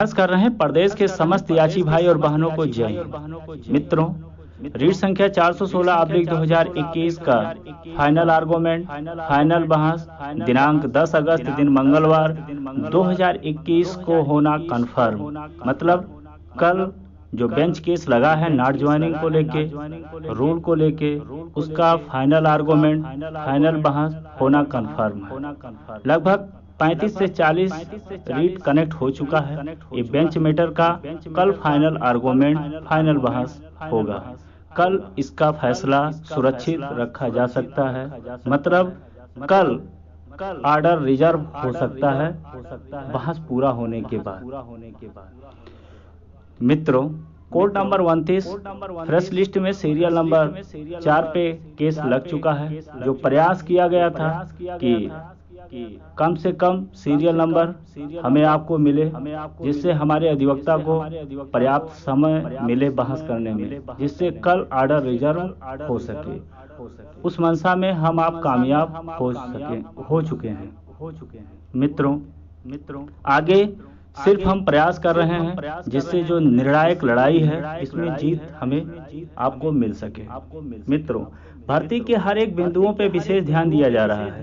बहस कर रहे हैं प्रदेश के समस्त याची भाई और बहनों को जय हिंद। मित्रों, रीट संख्या 416/2021 का फाइनल आर्गूमेंट, फाइनल बहस दिनांक 10 अगस्त दिन मंगलवार 2021 को होना कन्फर्म। मतलब कल जो बेंच केस लगा है नॉट ज्वाइनिंग को लेके, रूल को लेके, उसका फाइनल आर्गूमेंट, फाइनल बहस होना कन्फर्म है। लगभग 35 से 40 रीट कनेक्ट हो चुका है। ये बेंच मैटर का कल फाइनल आर्गूमेंट, फाइनल बहस होगा। कल इसका फैसला सुरक्षित रखा जा सकता है। मतलब कल ऑर्डर रिजर्व हो सकता है बहस पूरा होने के बाद। मित्रों, कोर्ट नंबर 29 फ्रेश लिस्ट में सीरियल नंबर 4 पे केस लग चुका है। जो प्रयास किया गया था कि कम से कम सीरियल नंबर हमें आपको मिले, जिससे हमारे अधिवक्ता को पर्याप्त समय मिले बहस करने में, जिससे कल ऑर्डर रिजर्व हो सके। उस मंशा में हम आप कामयाब हो चुके हैं। मित्रों, आगे सिर्फ हम प्रयास कर रहे हैं जिससे जो निर्णायक लड़ाई है इसमें जीत हमें आपको मिल सके। मित्रों, भर्ती के हर एक बिंदुओं पे विशेष ध्यान दिया जा रहा है।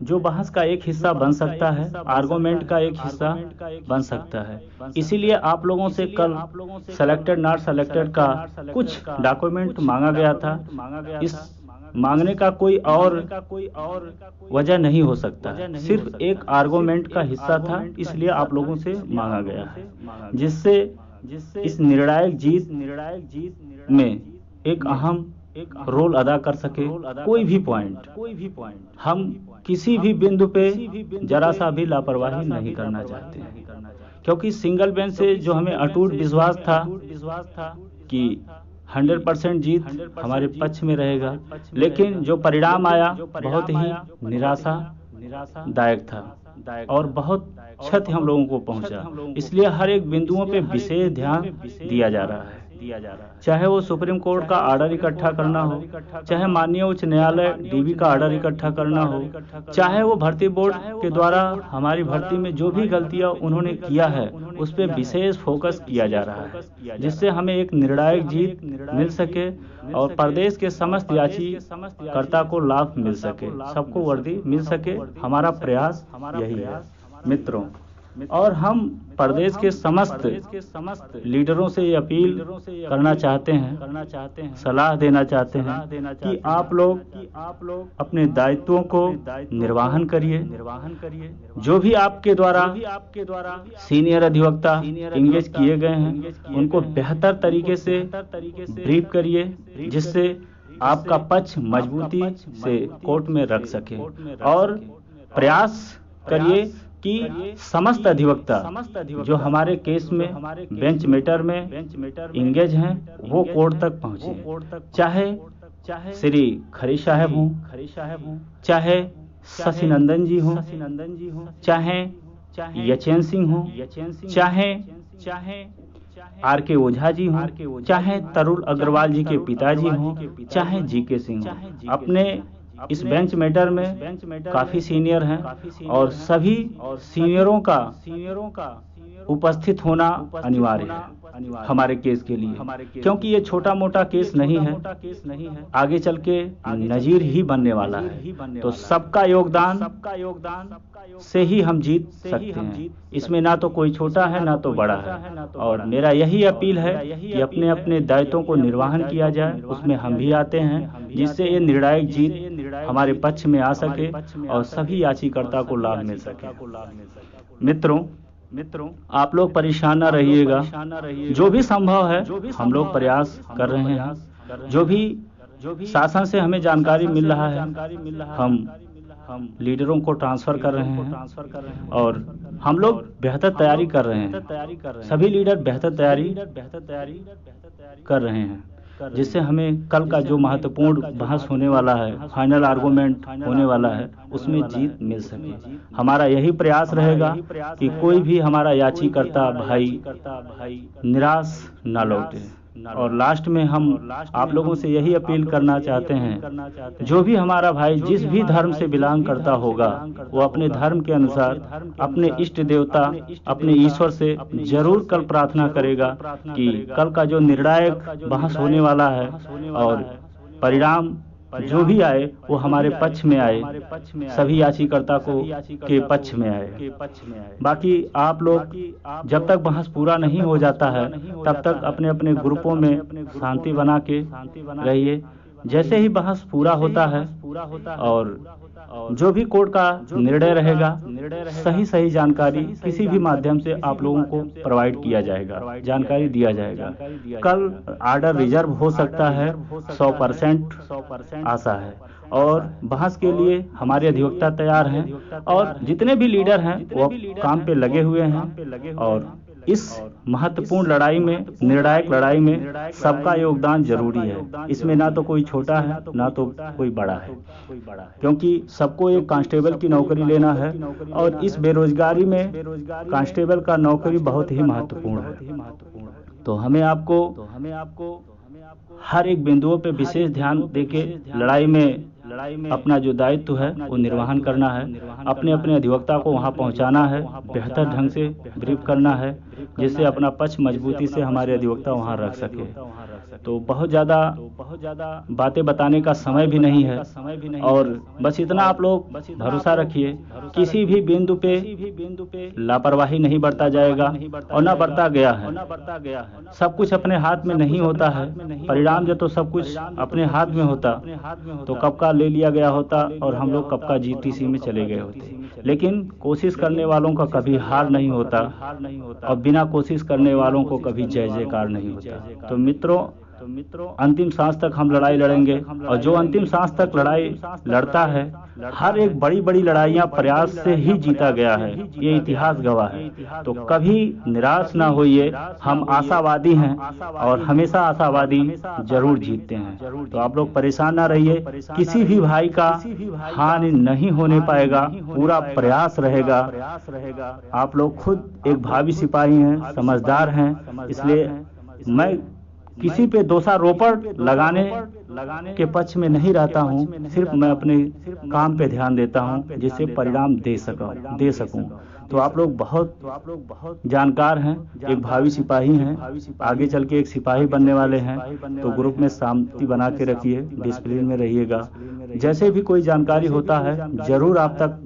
जो बहस का एक हिस्सा बन सकता है, आर्गूमेंट का एक हिस्सा बन सकता है। इसीलिए आप लोगों से कल सेलेक्टेड नॉट सेलेक्टेड का कुछ डॉक्यूमेंट मांगा गया था। इस मांगने का कोई और वजह नहीं हो सकता, सिर्फ एक आर्गूमेंट का हिस्सा था, इसलिए आप लोगों से मांगा गया है, जिससे इस निर्णायक जीत में एक अहम रोल अदा कर सके। कोई भी पॉइंट हम किसी भी बिंदु पे जरा सा भी लापरवाही नहीं करना चाहते हैं, क्योंकि सिंगल बेंच से जो हमें अटूट विश्वास था कि 100% जीत हमारे पक्ष में रहेगा, लेकिन जो परिणाम आया बहुत ही निराशादायक था और बहुत क्षति हम लोगों को पहुंचा। इसलिए हर एक बिंदुओं पे विशेष ध्यान दिया जा रहा है। चाहे वो सुप्रीम कोर्ट का ऑर्डर इकट्ठा करना हो, चाहे माननीय उच्च न्यायालय डीबी का ऑर्डर इकट्ठा करना हो, चाहे वो भर्ती बोर्ड के द्वारा हमारी भर्ती में जो भी गलतियां उन्होंने किया है उस पर विशेष फोकस किया जा रहा है, जिससे हमें एक निर्णायक जीत मिल सके और प्रदेश के समस्त याचिकर्ता को लाभ मिल सके, सबको वर्दी मिल सके। हमारा प्रयास यही है मित्रों। और हम प्रदेश के समस्त लीडरों से ये अपील करना चाहते हैं, सलाह देना चाहते हैं कि आप लोग अपने दायित्वों को निर्वाहन करिए। जो भी आपके द्वारा सीनियर अधिवक्ता इंगेज किए गए हैं उनको बेहतर तरीके से ब्रीफ करिए, जिससे आपका पक्ष मजबूती से कोर्ट में रख सके। और प्रयास करिए कि समस्त अधिवक्ता जो हमारे केस में बेंच मैटर में इंगेज हैं वो कोर्ट तक पहुंचे, चाहे श्री खरी साहब हों, चाहे शशि नंदन जी हों, चाहे यचेन सिंह हों, चाहे आर.के. ओझा जी हों, चाहे तरुण अग्रवाल जी के पिताजी हों, चाहे जी.के. सिंह हों। अपने इस बेंच मैटर में काफी सीनियर हैं और सभी सीनियरों का उपस्थित होना अनिवार्य है हमारे केस के लिए, क्योंकि ये छोटा मोटा केस नहीं है, आगे चल के नजीर ही बनने वाला है। तो सबका योगदान से ही हम जीत सकते हैं। इसमें ना तो कोई छोटा है ना तो बड़ा है। और मेरा यही अपील है कि अपने अपने दायित्वों को निर्वहन किया जाए, उसमें हम भी आते हैं, जिससे ये निर्णायक जीत हमारे पक्ष में आ सके और सभी याचिकर्ता को लाभ मिल सके। मित्रों, आप लोग परेशान ना रहिएगा। जो भी संभव है हम लोग प्रयास कर रहे हैं। जो भी शासन से हमें जानकारी मिल रहा है हम लीडरों को ट्रांसफर कर रहे हैं और हम लोग बेहतर तैयारी कर रहे हैं। सभी लीडर बेहतर तैयारी कर रहे हैं, जिससे हमें कल का जो महत्वपूर्ण बहस होने वाला है, फाइनल आर्गूमेंट होने वाला है, उसमें जीत मिल सके। हमारा यही प्रयास रहेगा कि कोई भी हमारा याचिकर्ता भाई निराश ना लौटे। और लास्ट में हम आप लोगों से यही अपील करना चाहते हैं, जो भी हमारा भाई जिस भी धर्म से बिलोंग करता होगा, वो अपने धर्म के अनुसार अपने इष्ट देवता, अपने ईश्वर से जरूर कल प्रार्थना करेगा कि कल का जो निर्णायक बहस होने वाला है और परिणाम जो भी आए वो हमारे पक्ष में आए, सभी याचिकर्ता को के पक्ष में आए। बाकी आप लोग जब तक बहस पूरा नहीं हो जाता है तब तक अपने अपने ग्रुपों में शांति बना के रहिए। जैसे ही बहस पूरा होता है और जो भी कोर्ट का निर्णय रहेगा, सही सही जानकारी किसी भी माध्यम से आप लोगों को प्रोवाइड किया जाएगा, जानकारी दिया जाएगा। कल आर्डर रिजर्व हो सकता है, 100% आशा है। और बहस के लिए हमारे अधिवक्ता तैयार हैं और जितने भी लीडर हैं वो काम पे लगे हुए हैं। और इस महत्वपूर्ण लड़ाई में, निर्णायक लड़ाई में सबका योगदान जरूरी है। इसमें ना तो कोई छोटा है ना तो कोई बड़ा है, क्योंकि सबको एक कांस्टेबल की नौकरी लेना है और इस बेरोजगारी में कांस्टेबल का नौकरी बहुत ही महत्वपूर्ण है। तो हमें आपको हर एक बिंदुओं पे विशेष ध्यान देके लड़ाई में अपना जो दायित्व है वो निर्वहन करना है। अपने अपने अधिवक्ता को वहां पहुंचाना है, बेहतर ढंग से ब्रीफ करना है, जिससे अपना पक्ष मजबूती से हमारे अधिवक्ता वहां रख सके। तो बहुत ज़्यादा बातें बताने का समय भी नहीं है और बस इतना आप लोग भरोसा रखिए, किसी भी बिंदु पे लापरवाही नहीं बरता जाएगा और ना बरता गया है। सब कुछ अपने हाथ में नहीं होता है, परिणाम जो तो सब कुछ अपने हाथ में होता तो कब का ले लिया गया होता और हम लोग कब का जीटीसी में चले गए होते। लेकिन कोशिश करने वालों का कभी हार नहीं होता और बिना कोशिश करने वालों को कभी जय जयकार नहीं होता। तो मित्रों, अंतिम सांस तक हम लड़ाई लड़ेंगे और जो अंतिम सांस तक लड़ाई लड़ता है, हर एक बड़ी बड़ी लड़ाइयां प्रयास से ही जीता गया है, ये इतिहास गवाह है। तो कभी निराश ना होइए, हम आशावादी हैं और हमेशा आशावादी जरूर जीतते हैं। तो आप लोग परेशान ना रहिए, किसी भी भाई का हानि नहीं होने पाएगा, पूरा प्रयास रहेगा। आप लोग खुद एक भावी सिपाही हैं, समझदार हैं, इसलिए मैं किसी पे दोषारोपण लगाने के पक्ष में नहीं रहता हूँ, सिर्फ मैं अपने काम पे ध्यान देता हूँ जिससे परिणाम दे सकूँ। तो आप लोग बहुत जानकार हैं, एक भावी सिपाही हैं, आगे चल के एक सिपाही बनने वाले हैं। तो ग्रुप में शांति बना के रखिए, डिसिप्लिन में रहिएगा। जैसे भी कोई जानकारी होता है जरूर आप तक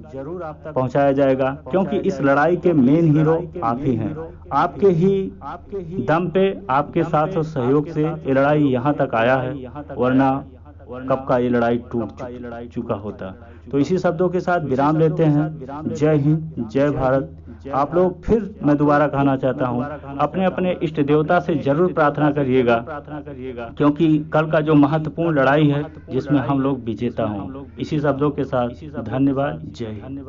पहुंचाया जाएगा, क्योंकि इस लड़ाई के मेन हीरो आप ही हैं। आपके ही दम पे, आपके साथ और सहयोग से ये लड़ाई यहाँ तक आया है, वरना कब का ये लड़ाई टूट चुका होता। तो इसी शब्दों के साथ विराम लेते हैं। जय हिंद, जय भारत। आप लोग फिर मैं दोबारा कहना चाहता हूँ, अपने अपने इष्ट देवता से जरूर प्रार्थना करिएगा, क्योंकि कल का जो महत्वपूर्ण लड़ाई है जिसमें हम लोग विजेता हों। इसी शब्दों के साथ धन्यवाद, जय हिंद।